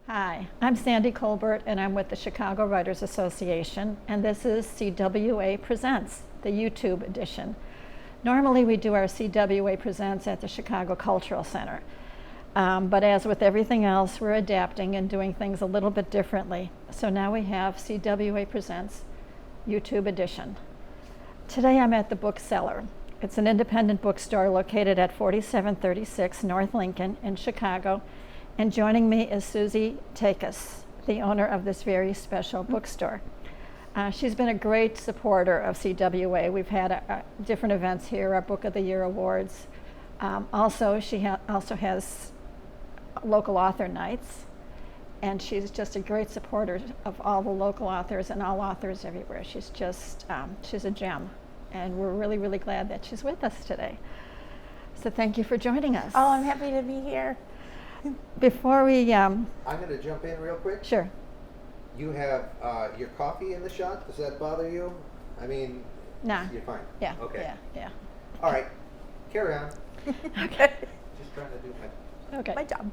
Hi, I'm Sandy Colbert, and I'm with the Chicago Writers Association, and this is CWA Presents, the YouTube edition. Normally we do our CWA Presents at the Chicago Cultural Center, but as with everything else, we're adapting and doing things a little bit differently. So now we have CWA Presents YouTube edition. Today I'm at the Cellar. It's an independent bookstore located at 4736 North Lincoln in Chicago. And joining me is Susie Takis, the owner of this very special bookstore. She's been a great supporter of CWA. We've had different events here, our Book of the Year awards. Also, she also has local author nights, and she's just a great supporter of all the local authors and all authors everywhere. She's just, she's a gem, and we're really, really glad that she's with us today. So thank you for joining us. Oh, I'm happy to be here. Before we... I'm going to jump in real quick. Sure. You have your coffee in the shot. Does that bother you? I mean, Nah. You're fine. Yeah. Okay. Yeah. All right. Carry on. Okay. Just trying to do Okay. My job.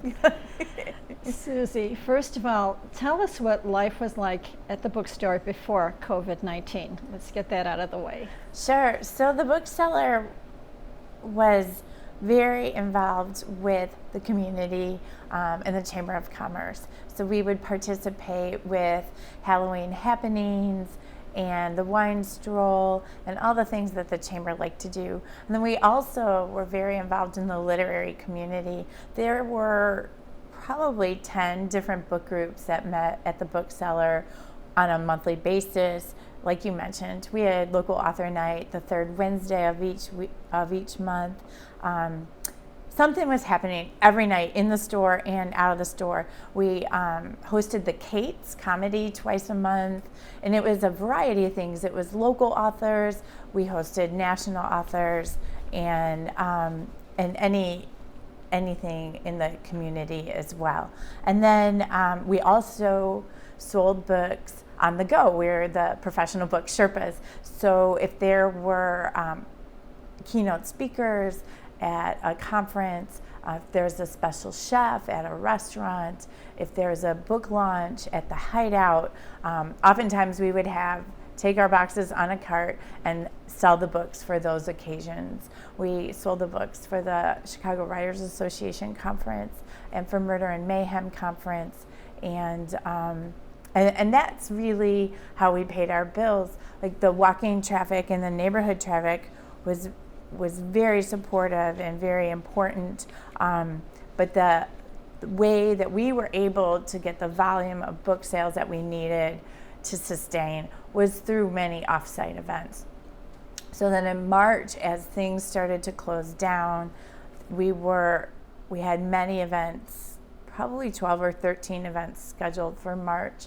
Susie, first of all, tell us what life was like at the bookstore before COVID-19. Let's get that out of the way. Sure. So the bookseller was very involved with the community and the Chamber of Commerce. So we would participate with Halloween happenings and the wine stroll and all the things that the Chamber liked to do. And then we also were very involved in the literary community. There were probably 10 different book groups that met at the bookseller on a monthly basis. Like you mentioned, we had local author night the third Wednesday of each month. Something was happening every night in the store and out of the store. We hosted the Kate's comedy twice a month, and it was a variety of things. It was local authors, we hosted national authors, and anything in the community as well. And then we also sold books on the go. We're the professional book Sherpas. So if there were keynote speakers at a conference, if there's a special chef at a restaurant, if there's a book launch at the Hideout, oftentimes we would take our boxes on a cart and sell the books for those occasions. We sold the books for the Chicago Writers Association conference and for Murder and Mayhem conference, and that's really how we paid our bills. Like the walking traffic and the neighborhood traffic was very supportive and very important, but the way that we were able to get the volume of book sales that we needed to sustain was through many off-site events. So then in March, as things started to close down, we had many events, probably 12 or 13 events scheduled for March,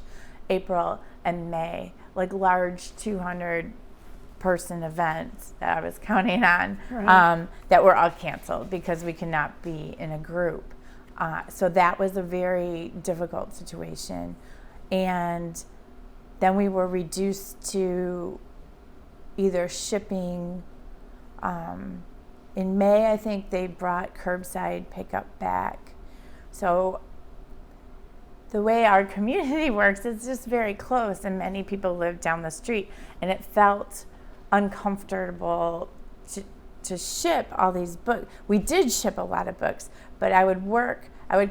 April, and May, like large 200-person events that I was counting on, Right. that were all canceled because we could not be in a group. So that was a very difficult situation. And then we were reduced to either shipping. In May, I think they brought curbside pickup back. So the way our community works is just very close, and many people live down the street, and it felt uncomfortable to ship all these books. We did ship a lot of books, but I would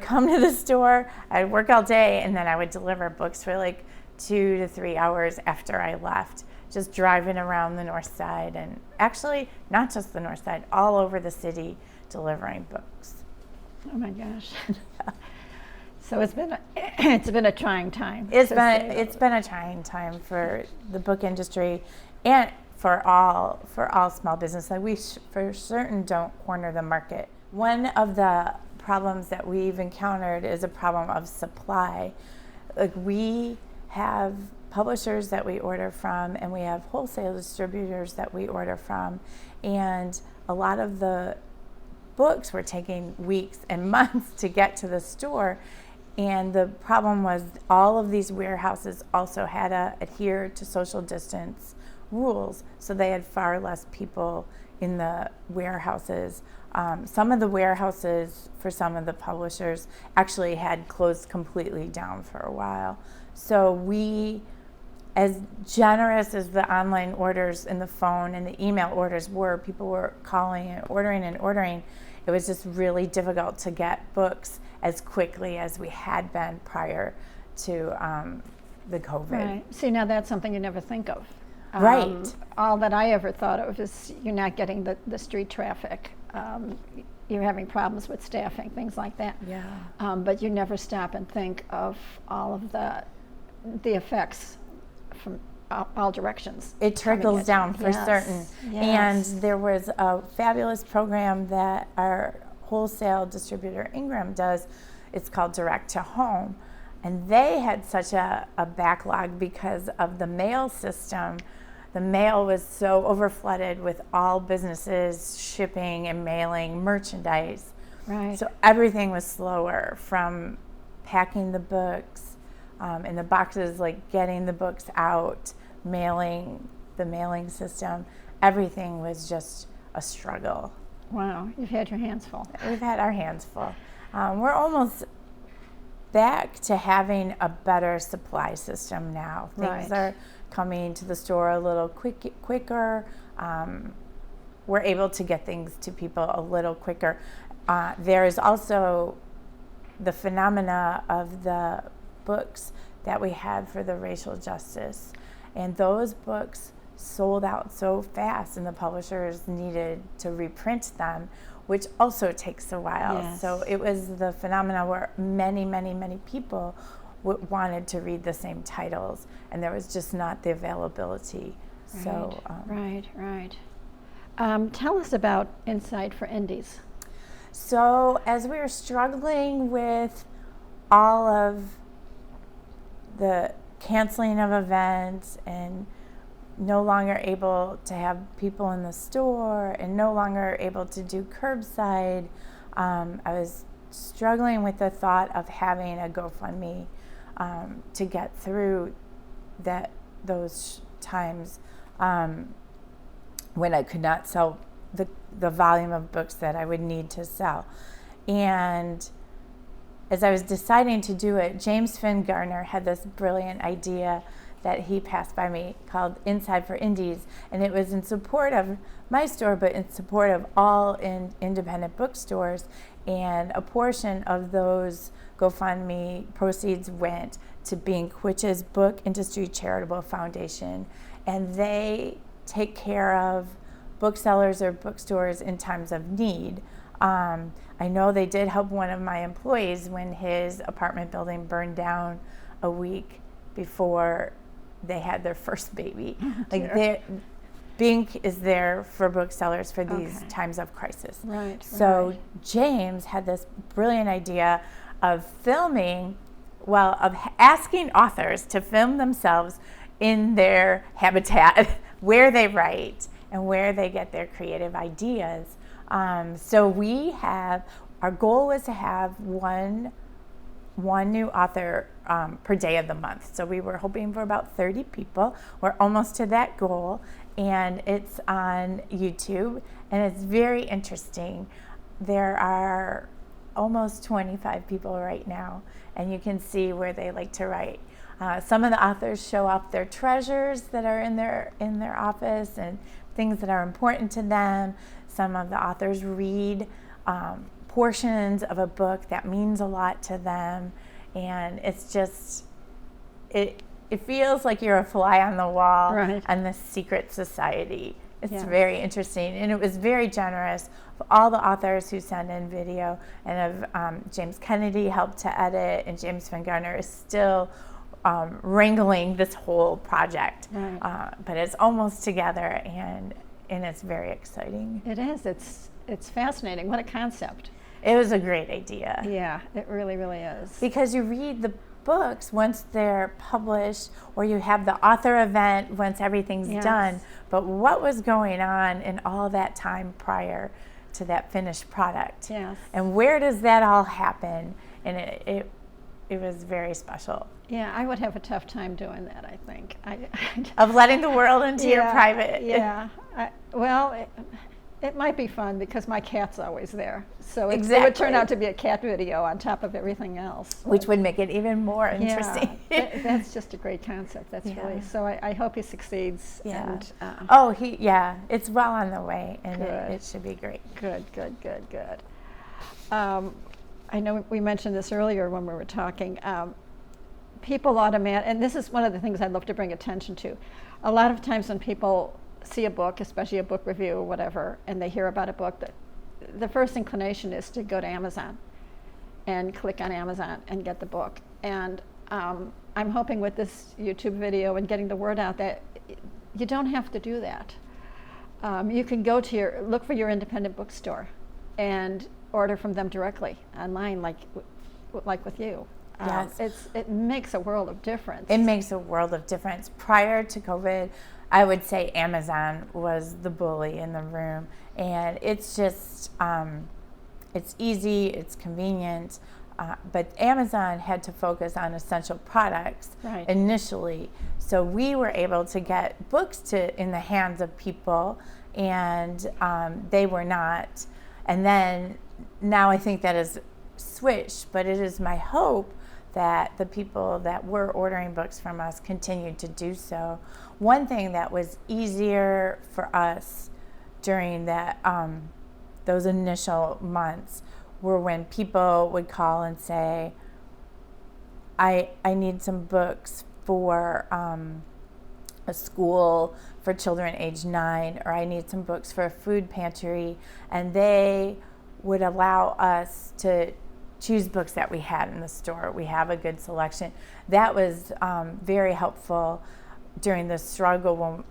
come to the store, I'd work all day, and then I would deliver books for like 2 to 3 hours after I left, just driving around the north side, and actually not just the north side, all over the city delivering books. Oh my gosh. So it's been a trying time. It's been a trying time for the book industry and for all small business. Like we for certain don't corner the market. One of the problems that we've encountered is a problem of supply. Like we have publishers that we order from, and we have wholesale distributors that we order from, and a lot of the books were taking weeks and months to get to the store. And the problem was all of these warehouses also had to adhere to social distance rules, so they had far less people in the warehouses. Some of the warehouses for some of the publishers actually had closed completely down for a while. So we, as generous as the online orders and the phone and the email orders were, people were calling and ordering, it was just really difficult to get books as quickly as we had been prior to the COVID. Right. See, now that's something you never think of. Right. All that I ever thought of is you're not getting the street traffic. You're having problems with staffing, things like that. Yeah. But you never stop and think of all of the effects from all directions. It trickles down for Yes, certain. yes. And there was a fabulous program that our wholesale distributor Ingram does. It's called Direct to Home. And they had such a backlog because of the mail system. The mail was so overflooded with all businesses shipping and mailing merchandise. Right. So everything was slower, from packing the books in the boxes, like getting the books out, mailing, the mailing system. Everything was just a struggle. Wow, you've had your hands full. We've had our hands full. We're almost back to having a better supply system now. Things Right. are coming to the store a little quicker. We're able to get things to people a little quicker. There is also the phenomena of the books that we had for the racial justice. And those books sold out so fast, and the publishers needed to reprint them, which also takes a while. Yes. So it was the phenomena where many, many, many people wanted to read the same titles, and there was just not the availability. Right, So, right. Tell us about Inside for Indies. So as we were struggling with all of the canceling of events and no longer able to have people in the store and no longer able to do curbside, I was struggling with the thought of having a GoFundMe to get through those times when I could not sell the volume of books that I would need to sell. And as I was deciding to do it, James Finn Garner had this brilliant idea that he passed by me called Inside for Indies, and it was in support of my store, but in support of all independent bookstores. And a portion of those GoFundMe proceeds went to Binkwitch's Book Industry Charitable Foundation, and they take care of booksellers or bookstores in times of need. I know they did help one of my employees when his apartment building burned down a week before they had their first baby. Bink is there for booksellers for these times of crisis. Right. So right. James had this brilliant idea of asking authors to film themselves in their habitat, where they write and where they get their creative ideas. So our goal was to have one new author per day of the month. So we were hoping for about 30 people. We're almost to that goal, and it's on YouTube, and it's very interesting. There are almost 25 people right now, and you can see where they like to write. Some of the authors show off their treasures that are in their office and things that are important to them. Some of the authors read portions of a book that means a lot to them, and it's just it feels like you're a fly on the wall Right. on this secret society. It's Yes. very interesting, and it was very generous of all the authors who send in video, and of James Kennedy helped to edit, and James Finn Garner is still wrangling this whole project. Right. But it's almost together, and it's very exciting. It is. It's fascinating. What a concept. It was a great idea. Yeah, it really, really is. Because you read the books once they're published, or you have the author event once everything's Yes. done. But what was going on in all that time prior to that finished product? Yes. And where does that all happen? And it was very special. Yeah, I would have a tough time doing that, I think. Of letting the world into your Yeah, private. Yeah. it might be fun because my cat's always there. So it would Exactly. turn out to be a cat video on top of everything else. Which would make it even more interesting. Yeah, that's just a great concept. That's Yeah. really, so I hope he succeeds. Yeah. And, Oh, it's well on the way, and Good. it should be great. Good. I know we mentioned this earlier when we were talking. People and this is one of the things I'd love to bring attention to. A lot of times when people see a book, especially a book review or whatever, and they hear about a book, the first inclination is to go to Amazon and click on Amazon and get the book. And I'm hoping with this YouTube video and getting the word out that you don't have to do that. You can go to look for your independent bookstore and order from them directly online, like with you. Yes. It makes a world of difference. It makes a world of difference. Prior to COVID, I would say Amazon was the bully in the room, and it's just it's easy, it's convenient, but Amazon had to focus on essential products Right. initially, so we were able to get books in the hands of people, and they were not. And then now I think that has switched, but it is my hope that the people that were ordering books from us continued to do so. One thing that was easier for us during that those initial months were when people would call and say, I need some books for a school for children age 9, or I need some books for a food pantry, and they would allow us to choose books that we had in the store. We have a good selection. That was very helpful during the struggle when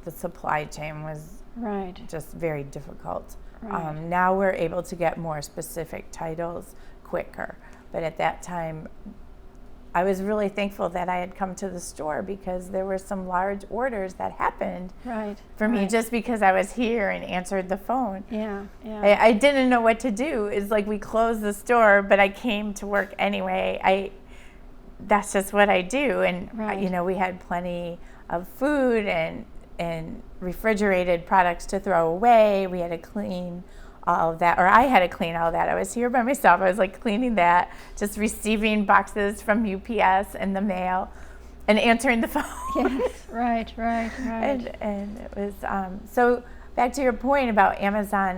the supply chain was Right. just very difficult. Right. Now we're able to get more specific titles quicker, but at that time I was really thankful that I had come to the store because there were some large orders that happened Right. for me Right. just because I was here and answered the phone. Yeah. I didn't know what to do. It's like we closed the store, but I came to work anyway. That's just what I do. And Right. we had plenty of food and refrigerated products to throw away. We had to clean all of that, or I had to clean all of that. I was here by myself. I was like cleaning that, just receiving boxes from UPS and the mail, and answering the phone. Yes. Right. And it was so. Back to your point about Amazon,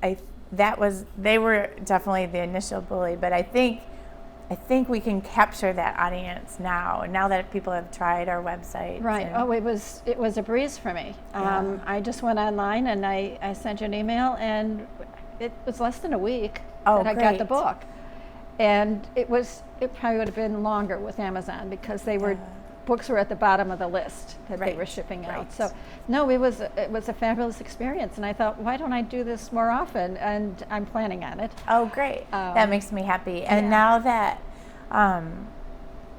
they were definitely the initial bully, but I think we can capture that audience now. And now that people have tried our website, Right. Oh, it was a breeze for me. Yeah. I just went online and I sent you an email, and it was less than a week Oh, that I got the great. book. And it probably would have been longer with Amazon because books were at the bottom of the list that they were Right, shipping out. right. So no, it was a fabulous experience, and I thought, why don't I do this more often? And I'm planning on it. Oh, great! That makes me happy. And yeah. now that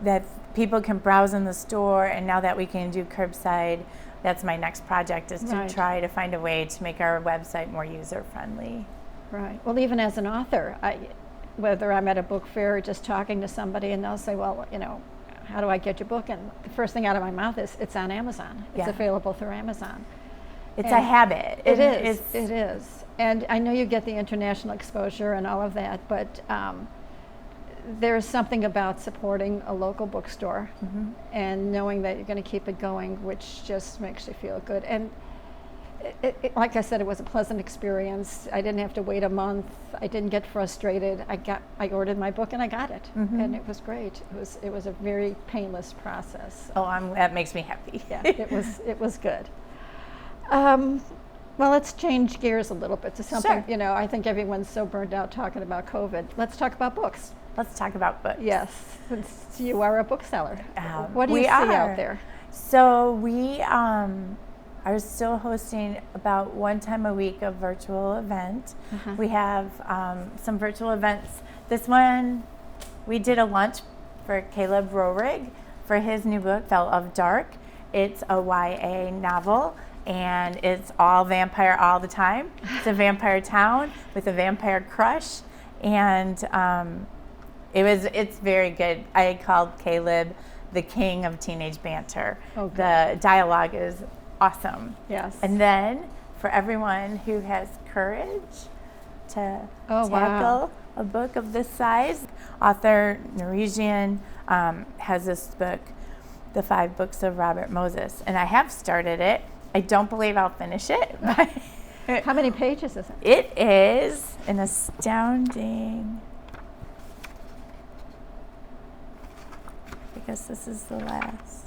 that people can browse in the store, and now that we can do curbside, that's my next project, is to Right. try to find a way to make our website more user friendly. Right. Well, even as an author, whether I'm at a book fair or just talking to somebody, and they'll say, well, how do I get your book? And the first thing out of my mouth is, it's on Amazon. It's Yeah. available through Amazon. It's a habit. It is. And I know you get the international exposure and all of that, but there's something about supporting a local bookstore and knowing that you're going to keep it going, which just makes you feel good. And like I said, it was a pleasant experience. I didn't have to wait a month. I didn't get frustrated. I ordered my book and I got it, and it was great. It was a very painless process. Oh, that makes me happy. Yeah, it was good. Well, let's change gears a little bit to something. Sure. I think everyone's so burned out talking about COVID. Let's talk about books. Let's talk about books. Yes, since you are a bookseller. What do you we see are. out there? So we are still hosting about one time a week a virtual event. We have some virtual events. This one, we did a lunch for Caleb Roehrig for his new book, Fell of Dark. It's a YA novel, and it's all vampire all the time. It's a vampire town with a vampire crush, and it's very good. I called Caleb the king of teenage banter. Oh, good. The dialogue is awesome. Yes. And then for everyone who has courage to Oh, wow. tackle a book of this size. Author Norwegian has this book, The 5 Books of Robert Moses, and I have started it. I don't believe I'll finish it, but How many pages is it? it is an astounding, I guess this is the last,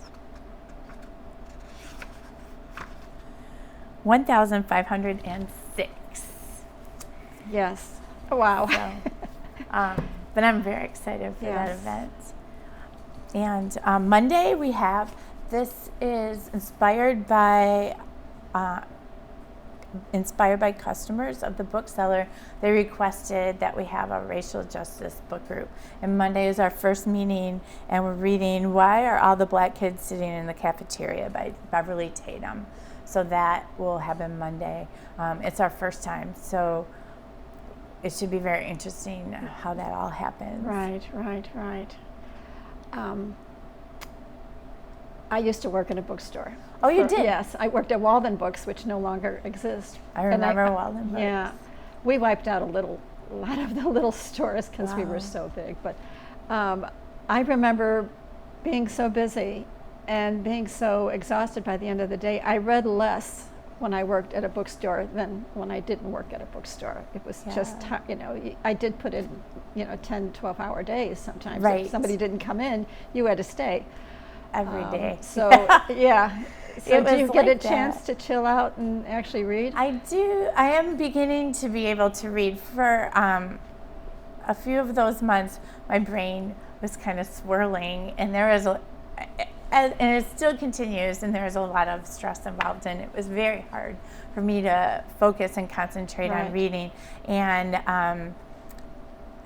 1,506. Yes. Oh, wow. So, but I'm very excited for that Yes. event. And Monday we have, this is inspired by customers of the Bookseller. They requested that we have a racial justice book group. And Monday is our first meeting, and we're reading Why Are All the Black Kids Sitting in the Cafeteria by Beverly Tatum. So that will happen Monday. It's our first time, so it should be very interesting how that all happens. Right. I used to work in a bookstore. Oh, you did? Yes, I worked at Walden Books, which no longer exists. I And remember Walden Books. Yeah, we wiped out a lot of the little stores because we Wow. were so big. But I remember being so busy and being so exhausted by the end of the day. I read less when I worked at a bookstore than when I didn't work at a bookstore. It was just, I did put in, 10, 12-hour days sometimes. Right. If somebody didn't come in, you had to stay. Every day. So, yeah. So It do you was get a like chance that. to chill out and actually read? I do. I am beginning to be able to read. For a few of those months, my brain was kind of swirling, and there was and it still continues, and there's a lot of stress involved, and it was very hard for me to focus and concentrate on Right. reading. And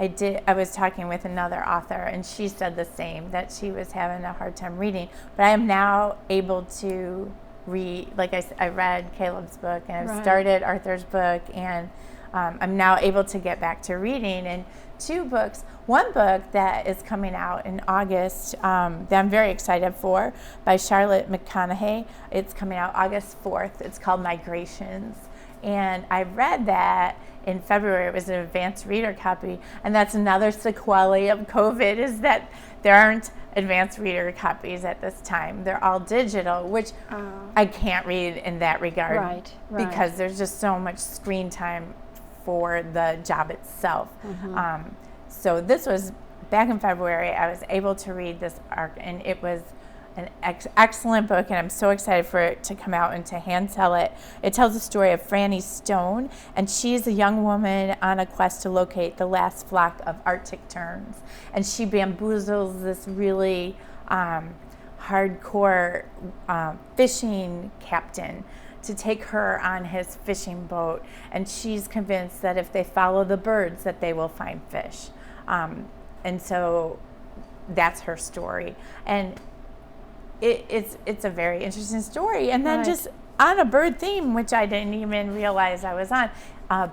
I was talking with another author, and she said the same, that she was having a hard time reading. But I am now able to read. Like I read Caleb's book, and I've Right. started Arthur's book, and I'm now able to get back to reading. And 2 books, one book that is coming out in August that I'm very excited for, by Charlotte McConaughey. It's coming out August 4th. It's called Migrations. And I read that in February. It was an advanced reader copy. And that's another sequelae of COVID, is that there aren't advanced reader copies at this time. They're all digital, which I can't read in that regard. Right. Because there's just so much screen time for the job itself. So this was back in February. I was able to read this arc, and it was an excellent book, and I'm so excited for it to come out and to hand sell it. It tells the story of Franny Stone, and she's a young woman on a quest to locate the last flock of Arctic terns. And she bamboozles this really hardcore fishing captain to take her on his fishing boat, and she's convinced that if they follow the birds that they will find fish. And so that's her story. And it's a very interesting story. And then Right. just on a bird theme, which I didn't even realize I was on,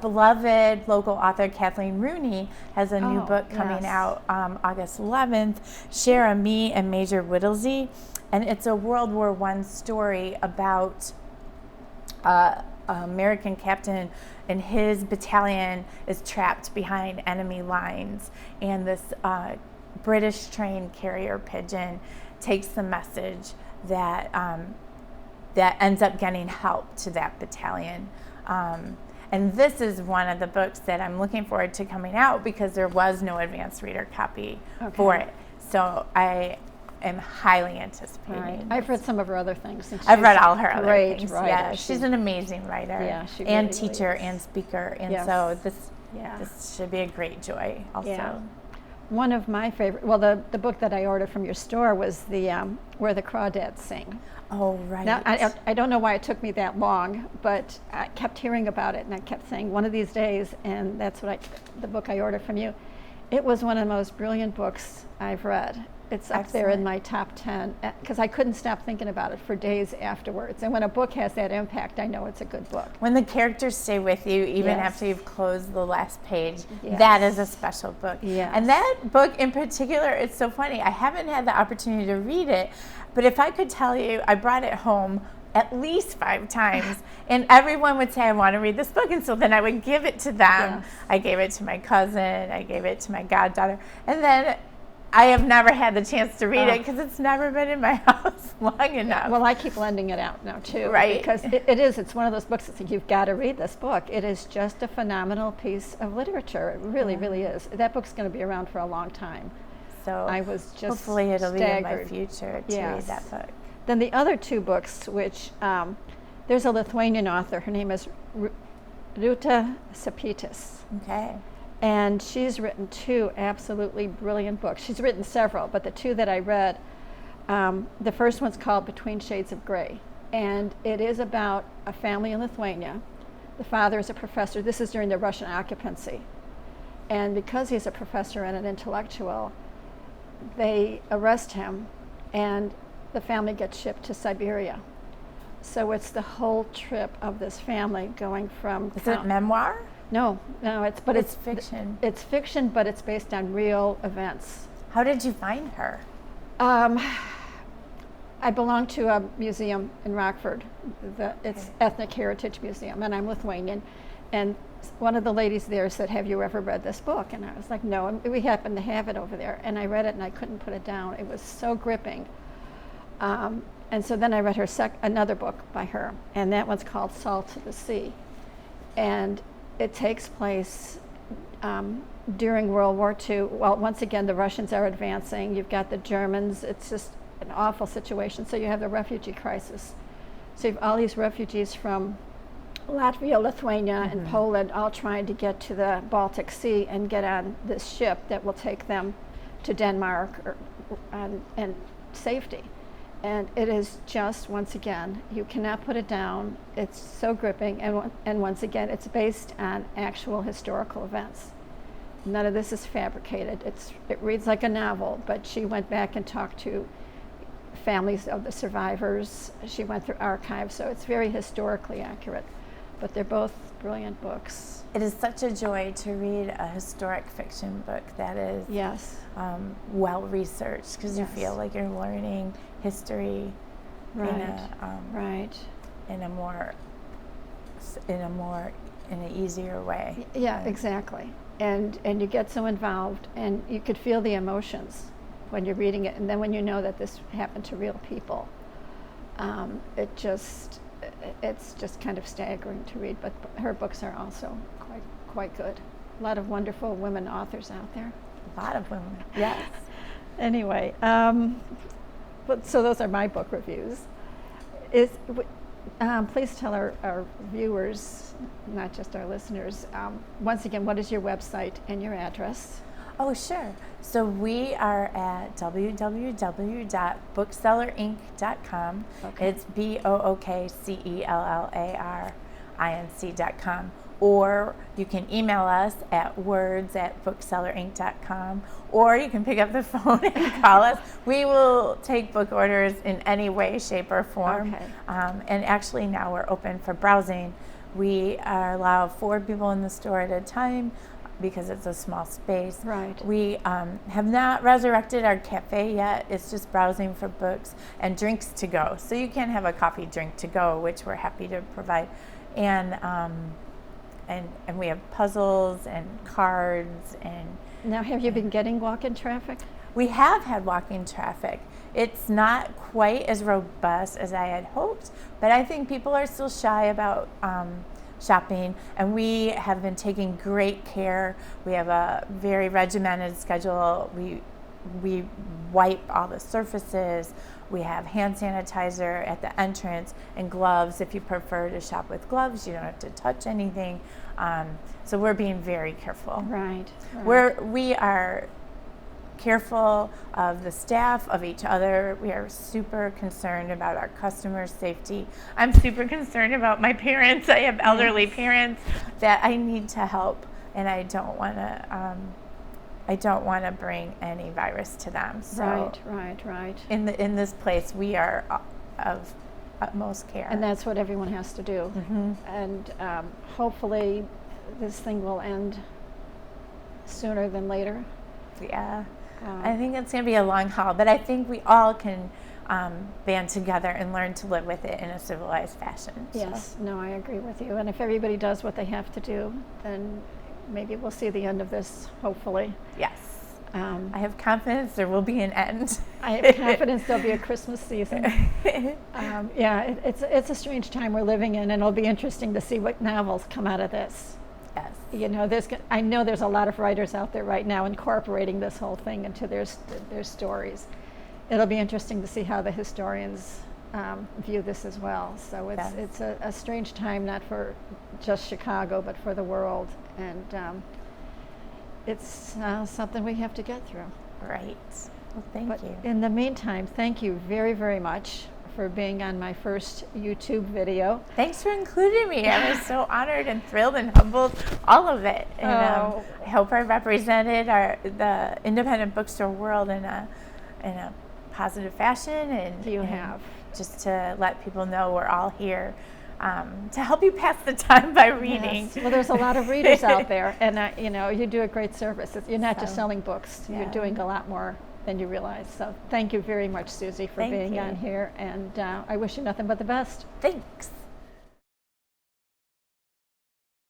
beloved local author Kathleen Rooney has a new Oh, book coming yes. out August 11th, Share a Me and Major Whittlesey. And it's a World War I story about an American captain, and his battalion is trapped behind enemy lines. And this British trained carrier pigeon takes the message that that ends up getting help to that battalion. And this is one of the books that I'm looking forward to coming out, because there was no advanced reader copy for it. So I am highly anticipating. Right. I've read some of her other things. And I've read she's all her a other great things. writer. Yeah, she's an amazing writer. Yeah, she and really, really teacher is. and speaker. And Yes. so Yeah. this should be a great joy also. Yeah. One of my favorite, well, the book that I ordered from your store was the Where the Crawdads Sing. Oh, right. Now, I don't know why it took me that long, but I kept hearing about it, and I kept saying one of these days, and that's the book I ordered from you. It was one of the most brilliant books I've read. It's up there in Excellent. my top 10, because I couldn't stop thinking about it for days afterwards. And when a book has that impact, I know it's a good book. When the characters stay with you, even Yes. after you've closed the last page, Yes. that is a special book. Yes. And that book in particular, it's so funny. I haven't had the opportunity to read it, but if I could tell you, I brought it home at least 5 times, And everyone would say, I want to read this book. And so then I would give it to them. Yes. I gave it to my cousin. I gave it to my goddaughter. And then I have never had the chance to read it because it's never been in my house long enough. Well, I keep lending it out now too. Right. Because it's one of those books that's like, you've got to read this book. It is just a phenomenal piece of literature. It really, really is. That book's going to be around for a long time. So I was just hopefully it'll be in my staggered. future to read that book. Then the other two books, which there's a Lithuanian author. Her name is Ruta Sapitis. Okay. And she's written two absolutely brilliant books. She's written several, but the two that I read, the first one's called Between Shades of Gray. And it is about a family in Lithuania. The father is a professor. This is during the Russian occupancy. And because he's a professor and an intellectual, they arrest him and the family gets shipped to Siberia. So it's the whole trip of this family going from... Is it memoir? No, it's fiction. It's fiction, but it's based on real events. How did you find her? I belong to a museum in Rockford. It's Ethnic Heritage Museum, and I'm Lithuanian. And one of the ladies there said, "Have you ever read this book?" And I was like, "No." And we happened to have it over there, and I read it, and I couldn't put it down. It was so gripping. And so then I read her another book by her, and that one's called Salt of the Sea. And it takes place during World War II. Well, once again, the Russians are advancing. You've got the Germans. It's just an awful situation. So you have the refugee crisis. So you have all these refugees from Latvia, Lithuania, and Poland all trying to get to the Baltic Sea and get on this ship that will take them to Denmark and safety. And it is just, once again, you cannot put it down. It's so gripping, and once again, it's based on actual historical events. None of this is fabricated. It reads like a novel, but she went back and talked to families of the survivors. She went through archives, so it's very historically accurate. But they're both brilliant books. It is such a joy to read a historic fiction book that is Yes. well researched, because you Yes. feel like you're learning history Right. Right. in an easier way. Yeah, exactly. And you get so involved, and you could feel the emotions when you're reading it, and then when you know that this happened to real people, it's just kind of staggering to read. But her books are also quite good. A lot of wonderful women authors out there. A lot of women. Yes. Anyway, so those are my book reviews. Please tell our viewers, not just our listeners, once again, what is your website and your address? Oh, sure. So we are at www.bookstellarinc.com. Okay. It's BOOKCELLARINC.com. Or you can email us at words@bookstellarinc.com, or you can pick up the phone and call us. We will take book orders in any way, shape, or form. Okay. And actually now we're open for browsing. We allow 4 people in the store at a time because it's a small space. Right. We have not resurrected our cafe yet. It's just browsing for books and drinks to go. So you can have a coffee drink to go, which we're happy to provide. And we have puzzles and cards. And Now, have you been getting walk-in traffic? we have had walk-in traffic. It's not quite as robust as I had hoped, but I think people are still shy about shopping, and we have been taking great care. We have a very regimented schedule. We wipe all the surfaces. We have hand sanitizer at the entrance and gloves. If you prefer to shop with gloves, you don't have to touch anything. So we're being very careful. Right. We are careful of the staff, of each other. We are super concerned about our customers' safety. I'm super concerned about my parents. I have elderly parents that I need to help, and I don't want to bring any virus to them. So Right. in this place, we are of utmost care. And that's what everyone has to do. Mhm. And hopefully this thing will end sooner than later. Yeah. I think it's going to be a long haul, but I think we all can band together and learn to live with it in a civilized fashion. So, Yes, no, I agree with you. And if everybody does what they have to do, then maybe we'll see the end of this, hopefully. yes. I have confidence there will be an end. I have confidence there'll be a Christmas season. Yeah, it's a strange time we're living in, and it'll be interesting to see what novels come out of this. Yes. You know, I know there's a lot of writers out there right now incorporating this whole thing into their stories. It'll be interesting to see how the historians view this as well. So it's a strange time, not for just Chicago, but for the world. And it's something we have to get through. Right. Well, thank you. In the meantime, thank you very, very much for being on my first YouTube video. Thanks for including me. I was so honored and thrilled and humbled, all of it. And I hope I represented the independent bookstore world in a positive fashion. And You have. Just to let people know we're all here to help you pass the time by reading. Yes. Well, there's a lot of readers out there, and you know, you do a great service. You're not just So, selling books; yeah. you're doing a lot more than you realize. So, thank you very much, Susie, for Thank being you. on here, and I wish you nothing but the best. Thanks.